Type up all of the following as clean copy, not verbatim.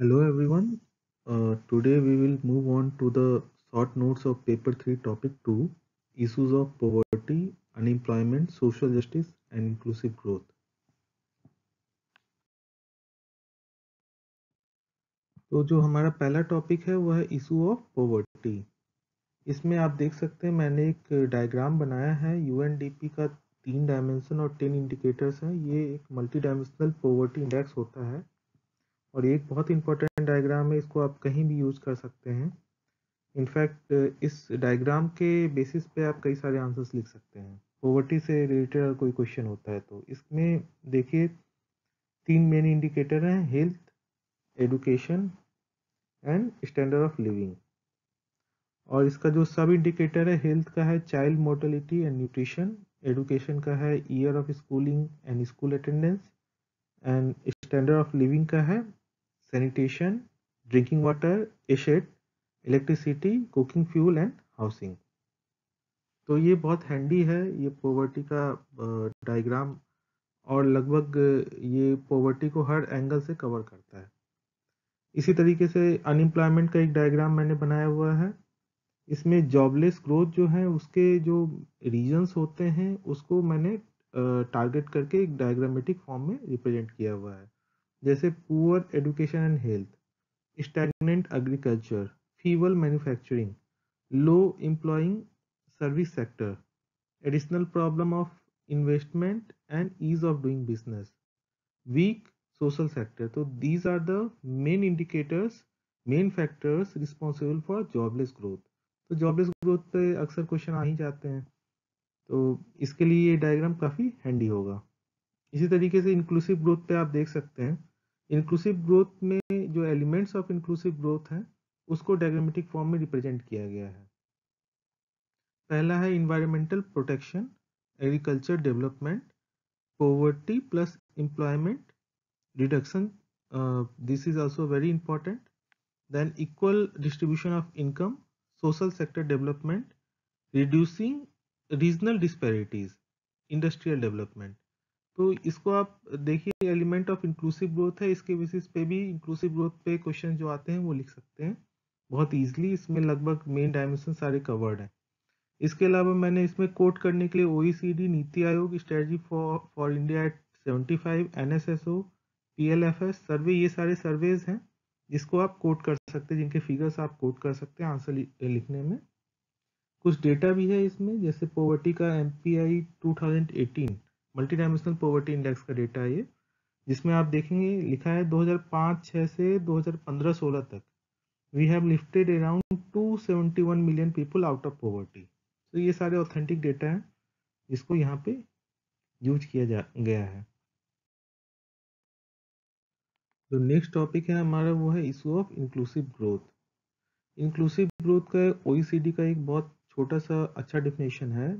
Hello everyone. Today we will move on to the short notes of paper 3 topic 2, issues of poverty, unemployment, social justice and inclusive growth. तो जो हमारा पहला topic है वो है issue of poverty. इसमें आप देख सकते हैं मैंने एक डायग्राम बनाया है यूएनडीपी का 3 डायमेंशन और 10 इंडिकेटर्स हैं। ये एक मल्टी डायमेंशनल पॉवर्टी इंडेक्स होता है और ये एक बहुत इंपॉर्टेंट डायग्राम है, इसको आप कहीं भी यूज कर सकते हैं। इनफैक्ट इस डायग्राम के बेसिस पे आप कई सारे आंसर्स लिख सकते हैं पॉवर्टी से रिलेटेड अगर कोई क्वेश्चन होता है तो। इसमें देखिए 3 मेन इंडिकेटर हैं, health, education and standard of living. और इसका जो सब इंडिकेटर है हेल्थ का है child mortality and nutrition, education का है year of schooling and school attendance and standard of living का है sanitation, drinking water, assets, electricity, cooking fuel and housing. तो ये बहुत हैंडी है ये पॉवर्टी का डायग्राम और लगभग ये पॉवर्टी को हर एंगल से कवर करता है। इसी तरीके से अनएम्प्लॉयमेंट का एक डायग्राम मैंने बनाया हुआ है। इसमें जॉबलेस ग्रोथ जो है उसके जो रीजन्स होते हैं उसको मैंने टारगेट करके एक डायग्रामेटिक फॉर्म में रिप्रेजेंट किया हुआ है। जैसे poor education and health, stagnant agriculture, feeble manufacturing, low employing service sector, additional problem of investment and ease of doing business, weak social sector. So these are the main indicators, main factors responsible for jobless growth. तो jobless growth पे अक्सर question आ ही जाते हैं, तो इसके लिए ये diagram काफ़ी हैंडी होगा। इसी तरीके से इंक्लूसिव ग्रोथ पे आप देख सकते हैं, इंक्लूसिव ग्रोथ में जो एलिमेंट्स ऑफ इंक्लूसिव ग्रोथ हैं उसको डायग्रामेटिक फॉर्म में रिप्रेजेंट किया गया है। पहला है environmental protection, agriculture development, poverty plus employment reduction, this is also very important. Than equal distribution of income, social sector development, reducing regional disparities, industrial development. तो इसको आप देखिए एलिमेंट ऑफ इंक्लूसिव ग्रोथ है, इसके बेसिस पे भी inclusive growth पे question जो आते हैं वो लिख सकते हैं बहुत ईजिली। इसमें लगभग मेन डायमेंशन सारे कवर्ड हैं। इसके अलावा मैंने इसमें कोट करने के लिए OECD, NITI Aayog, strategy for India at 75, NSSO, PLFS survey, ये सारे सर्वेज हैं जिसको आप कोट कर सकते हैं, जिनके फिगर्स आप कोट कर सकते हैं आंसर लिखने में। कुछ डेटा भी है इसमें, जैसे पॉवर्टी का MPI 2018 multi dimensional poverty index का डेटा है ये, जिसमें आप देखेंगे लिखा है 2005-6 से 2015-16 तक we have lifted around 271 million people out of poverty. तो ये सारे ऑथेंटिक डेटा हैं जिसको यहाँ पे यूज किया गया है। जो नेक्स्ट टॉपिक है हमारा वो है issue of inclusive growth. Inclusive growth का ओईसीडी का एक बहुत छोटा सा अच्छा डिफिनेशन है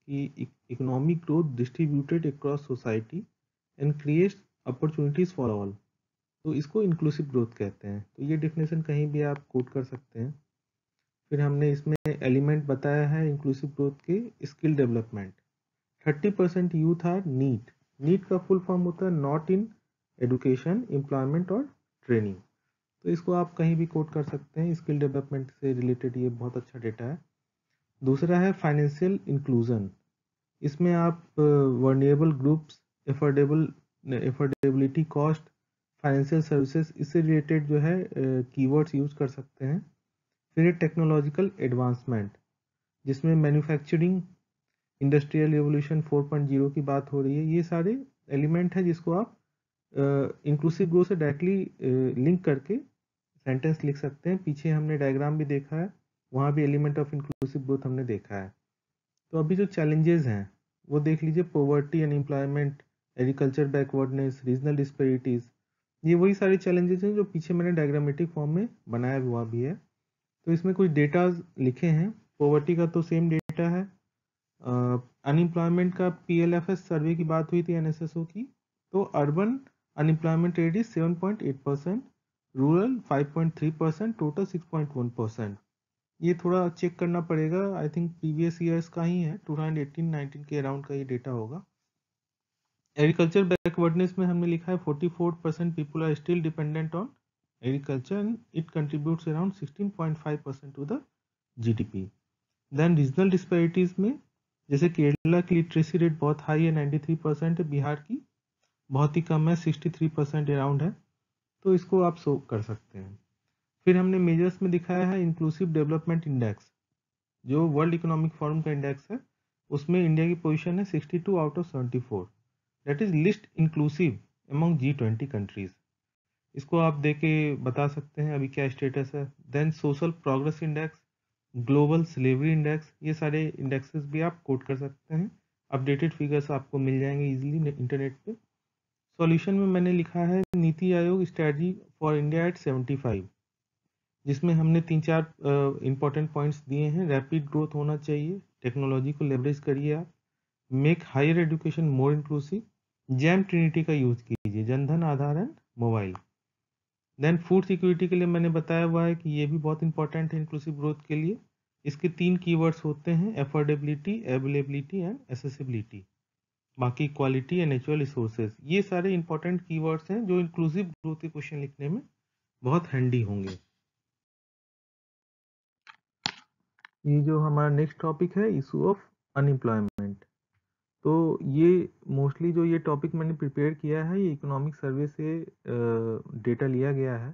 कि economic growth distributed across society and creates opportunities for all. तो इसको इंक्लूसिव ग्रोथ कहते हैं। तो ये डिफिनेशन कहीं भी आप कोट कर सकते हैं। फिर हमने इसमें एलिमेंट बताया है इंक्लूसिव ग्रोथ के, skill development. 30% youth are NEET. NEET का फुल फॉर्म होता है नॉट इन एजुकेशन, एम्प्लॉयमेंट और ट्रेनिंग। तो इसको आप कहीं भी कोट कर सकते हैं, स्किल डेवलपमेंट से रिलेटेड ये बहुत अच्छा डेटा है। दूसरा है फाइनेंशियल इंक्लूजन। इसमें आप vulnerable groups, affordability cost, financial services, इससे रिलेटेड जो है कीवर्ड्स यूज कर सकते हैं। फिर टेक्नोलॉजिकल एडवांसमेंट, जिसमें मैन्युफैक्चरिंग, इंडस्ट्रियल रेवोल्यूशन 4.0 की बात हो रही है। ये सारे एलिमेंट हैं जिसको आप इंक्लूसिव ग्रोथ से डायरेक्टली लिंक करके सेंटेंस लिख सकते हैं। पीछे हमने डायग्राम भी देखा है, वहाँ भी एलिमेंट ऑफ इंक्लूसिव ग्रोथ हमने देखा है। तो अभी जो चैलेंजेस हैं वो देख लीजिए, poverty, unemployment, agriculture backwardness, regional disparities, ये वही सारे चैलेंजेस हैं जो पीछे मैंने डायग्रामेटिक फॉर्म में बनाया हुआ भी है। तो इसमें कुछ डेटा लिखे हैं। पॉवर्टी का तो सेम डेटा है। अनएम्प्लॉयमेंट का पीएलएफएस सर्वे की बात हुई थी एनएसएसओ की, तो urban unemployment rate is 7.8%, rural 5.3%, total 6.1%। ये थोड़ा चेक करना पड़ेगा, आई थिंक प्रीवियस ईयर्स का ही है, 2018-19 के अराउंड का ये डेटा होगा। एग्रीकल्चर बैकवर्डनेस में हमने लिखा है 44% people are still dependent on agriculture, and it contributes around 16.5% to the GDP. Then regional disparities में जैसे केरला की लिटरेसी रेट बहुत हाई है, 93% है, बिहार की बहुत ही कम है, 63% अराउंड है, तो इसको आप शो कर सकते हैं। फिर हमने मेजर्स में दिखाया है इंक्लूसिव डेवलपमेंट इंडेक्स, जो वर्ल्ड इकोनॉमिक फोरम का इंडेक्स है, उसमें इंडिया की पोजीशन है 62 out of 74, that is list inclusive among G20 countries. इसको आप देख के बता सकते हैं अभी क्या स्टेटस है। Then social progress index, global slavery index, ये सारे इंडेक्सेस भी आप कोट कर सकते हैं। अपडेटेड फिगर्स आपको मिल जाएंगे इजीली इंटरनेट पे। सॉल्यूशन में मैंने लिखा है नीति Aayog strategy for India at 75, जिसमें हमने 3-4 इंपॉर्टेंट पॉइंट्स दिए हैं। रैपिड ग्रोथ होना चाहिए, टेक्नोलॉजी को लेवरेज करिए आप, make higher education more inclusive, JAM trinity का यूज कीजिए, Jan Dhan, Aadhaar and mobile. Then food security के लिए मैंने बताया हुआ है कि ये भी बहुत इंपॉर्टेंट है इंक्लूसिव ग्रोथ के लिए। इसके 3 कीवर्ड्स होते हैं, अफोर्डेबिलिटी, अवेलेबिलिटी एंड एसेसिबिलिटी। बाकी क्वालिटी एंड नेचुरल रिसोर्सेज, ये सारे इंपॉर्टेंट कीवर्ड्स हैं जो इंक्लूसिव ग्रोथ के क्वेश्चन लिखने में बहुत हैंडी होंगे। ये जो हमारा नेक्स्ट टॉपिक है, इशू ऑफ अनएम्प्लॉयमेंट। तो ये मोस्टली जो ये टॉपिक मैंने प्रिपेयर किया है, ये इकोनॉमिक सर्वे से डेटा लिया गया है।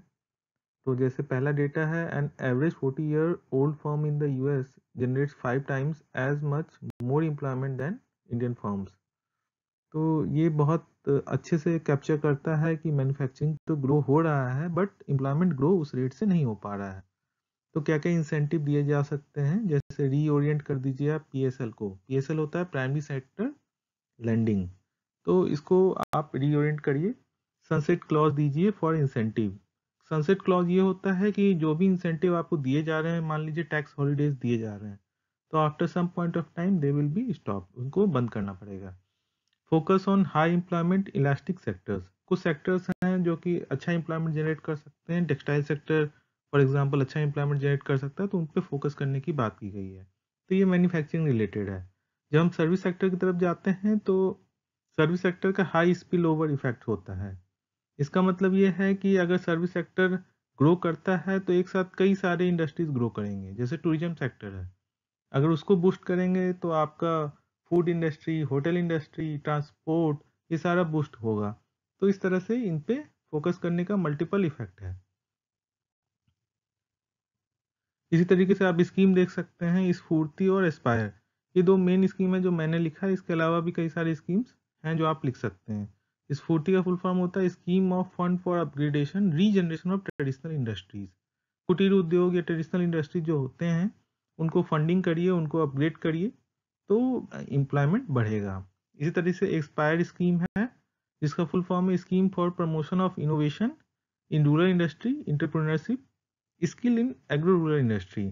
तो जैसे पहला डेटा है, an average 40-year old firm in the US generates 5 times as much more employment than Indian firms. तो ये बहुत अच्छे से कैप्चर करता है कि मैन्युफैक्चरिंग तो ग्रो हो रहा है, बट एम्प्लॉयमेंट ग्रो उस रेट से नहीं हो पा रहा है। तो क्या क्या इंसेंटिव दिए जा सकते हैं, जैसे रीओरिएंट कर दीजिए आप PSL को। PSL होता है प्राइमरी सेक्टर लैंडिंग, तो इसको आप रीओरिएंट करिए। सनसेट क्लॉज दीजिए फॉर इंसेंटिव। सनसेट क्लॉज ये होता है कि जो भी इंसेंटिव आपको दिए जा रहे हैं, मान लीजिए टैक्स हॉलीडेज दिए जा रहे हैं, तो after some point of time they will be stop, उनको बंद करना पड़ेगा। Focus on high employment elastic sectors, कुछ सेक्टर्स हैं जो कि अच्छा एम्प्लॉयमेंट जनरेट कर सकते हैं। टेक्सटाइल सेक्टर फॉर एग्जांपल अच्छा एम्प्लॉयमेंट जनरेट कर सकता है, तो उन पर फोकस करने की बात की गई है। तो ये मैन्युफैक्चरिंग रिलेटेड है। जब हम सर्विस सेक्टर की तरफ जाते हैं, तो सर्विस सेक्टर का हाई स्पिल ओवर इफेक्ट होता है। इसका मतलब ये है कि अगर सर्विस सेक्टर ग्रो करता है, तो एक साथ कई सारे इंडस्ट्रीज ग्रो करेंगे। जैसे टूरिज्म सेक्टर है, अगर उसको बूस्ट करेंगे तो आपका food industry, hotel industry, transport, ये सारा बूस्ट होगा। तो इस तरह से इन पे फोकस करने का मल्टीपल इफेक्ट है। इसी तरीके से आप स्कीम देख सकते हैं, स्फूर्ति और एस्पायर, ये 2 मेन स्कीम है जो मैंने लिखा है। इसके अलावा भी कई सारे स्कीम्स हैं जो आप लिख सकते हैं। स्फूर्ति का फुल फॉर्म होता है scheme of fund for upgradation regeneration of traditional industries. कुटीर उद्योग या ट्रेडिशनल इंडस्ट्रीज जो होते हैं, उनको फंडिंग करिए, उनको अपग्रेड करिए, तो एम्प्लॉयमेंट बढ़ेगा। इसी तरह से एक्सपायर स्कीम है, जिसका फुल फॉर्म है scheme for promotion of innovation in rural industry, entrepreneurship, skill in agro rural industry.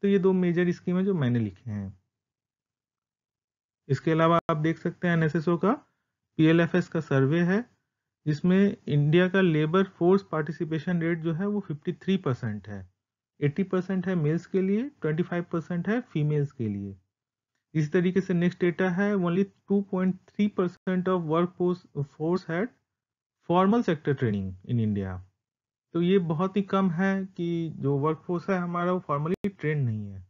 तो ये 2 मेजर स्कीम है जो मैंने लिखे हैं। इसके अलावा आप देख सकते हैं NSSO का PLFS का सर्वे है, जिसमें इंडिया का लेबर फोर्स पार्टिसिपेशन रेट जो है वो 53% है। 80% है मेल्स के लिए, 25% है फीमेल्स के लिए। इस तरीके से नेक्स्ट डेटा है, only 2.3% of work force had formal sector training in India. तो ये बहुत ही कम है कि जो वर्क फोर्स है हमारा वो फॉर्मली ट्रेन नहीं है।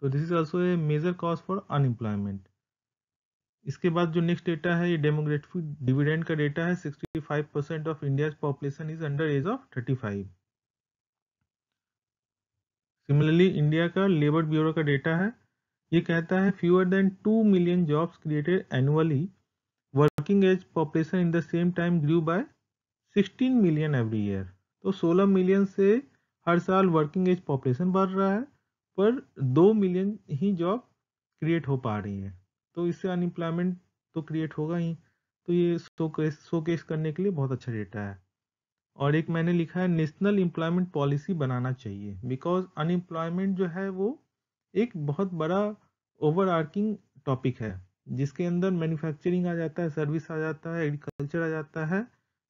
तो this is also a major cause for unemployment. इसके बाद जो नेक्स्ट डेटा है, ये डेमोग्राफिक डिविडेंड का डेटा है। 65% of India population is under age of 35। Similarly India का लेबर ब्यूरो का डेटा है, ये कहता है fewer than 2 million jobs created annually, working age population in the same time grew by 16 million every year. तो 16 million से हर साल working age population बढ़ रहा है, पर 2 मिलियन ही जॉब क्रिएट हो पा रही है। तो इससे अनएम्प्लॉयमेंट तो क्रिएट होगा ही। तो ये शोकेस करने के लिए बहुत अच्छा डेटा है। और एक मैंने लिखा है नेशनल एम्प्लॉयमेंट पॉलिसी बनाना चाहिए, बिकॉज अनएम्प्लॉयमेंट जो है वो एक बहुत बड़ा ओवर आर्किंग टॉपिक है, जिसके अंदर मैन्युफैक्चरिंग आ जाता है, सर्विस आ जाता है, एग्रीकल्चर आ जाता है।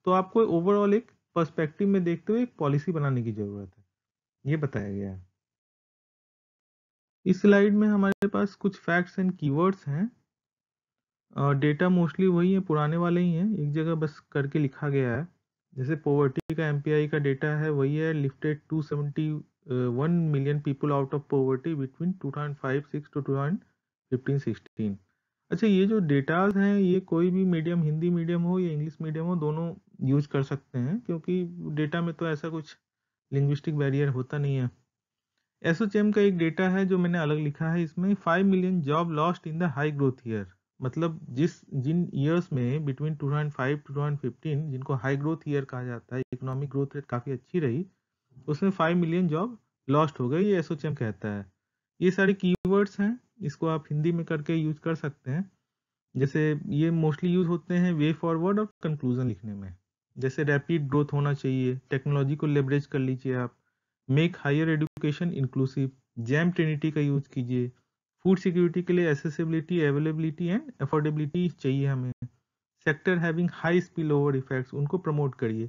तो आपको ओवरऑल एक पर्सपेक्टिव में देखते हुए एक पॉलिसी बनाने की जरूरत है, ये बताया गया है। इस स्लाइड में हमारे पास कुछ फैक्ट्स एंड कीवर्ड्स हैं। डेटा मोस्टली वही है, पुराने वाले ही हैं, एक जगह बस करके लिखा गया है। जैसे पोवर्टी का MPI का डेटा है वही है, lifted 271 million people out of poverty between 2005-6 to 2015-16। अच्छा, ये जो डेटाज हैं ये कोई भी मीडियम, हिंदी मीडियम हो या इंग्लिश मीडियम हो, दोनों यूज कर सकते हैं, क्योंकि डेटा में तो ऐसा कुछ लिंग्विस्टिक बैरियर होता नहीं है। एसोचैम का एक डेटा है जो मैंने अलग लिखा है, इसमें 5 million job lost in the high growth year, मतलब जिन ईयर्स में बिटवीन 2005 टू 2015 जिनको हाई ग्रोथ ईयर कहा जाता है, इकोनॉमिक ग्रोथ रेट काफ़ी अच्छी रही, उसमें 5 मिलियन जॉब लॉस्ट हो गए, ये एसोचैम कहता है। ये सारे कीवर्ड्स हैं, इसको आप हिंदी में करके यूज कर सकते हैं। जैसे ये मोस्टली यूज होते हैं वे फॉरवर्ड और कंक्लूजन लिखने में। जैसे रैपिड ग्रोथ होना चाहिए, टेक्नोलॉजी को लेवरेज कर लीजिए आप, make higher education inclusive, JAM trinity का यूज कीजिए, फूड सिक्योरिटी के लिए एसेसिबिलिटी, अवेलेबिलिटी एंड अफोर्डेबिलिटी चाहिए हमें, sector having high spill over effects, उनको प्रमोट करिए।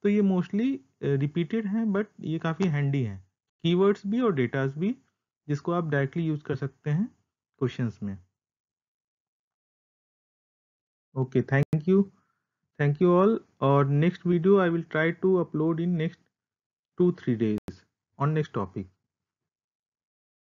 तो ये मोस्टली रिपीटेड हैं, बट ये काफ़ी हैंडी हैं, कीवर्ड्स भी और डेटाज भी, जिसको आप डायरेक्टली यूज कर सकते हैं क्वेश्चंस में। ओके, थैंक यू all, और next video I will try to upload in next 2-3 days on next topic.